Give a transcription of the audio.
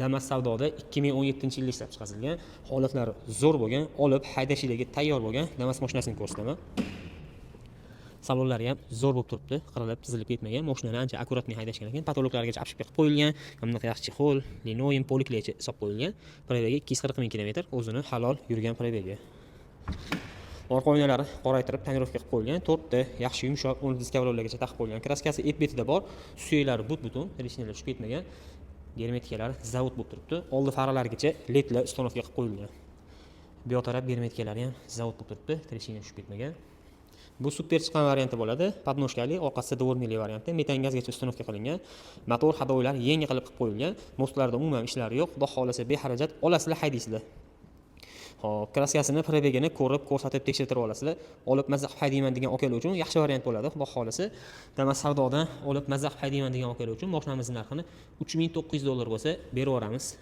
Damas savdoda 2017-yilda ishlab chiqarilgan, holatlari zo'r bo'lgan, olib haydashga tayyor bo'lgan Damas mashinasini ko'rsataman. Salonlari ham zo'r bo'lib turibdi, qirilib, tizilib ketmagan. Mashinani ancha akkuratni haydashgan ekan. Patologlargacha apshib qilib qo'yilgan. Mana yaxshi chexol, linoleum, polikleycha hisob qo'yilgan. Probegi 240 ming kilometr, o'zini halol yurgan probegi. Orqa oynalari qoraytirib, tonirovka qilib qo'yilgan. 4 ta yaxshi yumshoq 10 diskavllargacha taqib qo'yilgan. Kraskasi et-betida bor. Suyaklari but-butun, rishnalar tushib ketmagan. Germetikalar zavod bo'lib turibdi. Oldi faralarigacha ledlar ustonovka qilib qo'yilgan. Bu yoq taraf germetikalar ham zavod bo'lib turibdi, treshina tushib ketmagan. Bu super chiqqan varianti bo'ladi. Podnoshkali, orqasida dvornili varianti, metan gazgacha ustonovka qilingan. Motor hadoylar yangi qilib qo'yilgan. Mostlarda umuman ishlari yo'q. Xudo xolasa beharajat olasizlar, haydaysizlar. Xo'p, kraskasini, probegini ko'rib, ko'rsatib, tekshirtirib olasizlar. Olib mazza qilib haydayman degan okalar uchun yaxshi variant bo'ladi. Xudo xolasa, Damas savdodan olib mazza qilib haydayman degan okalar uchun mashinamizning narxini $3900 bo'lsa berib yuboramiz.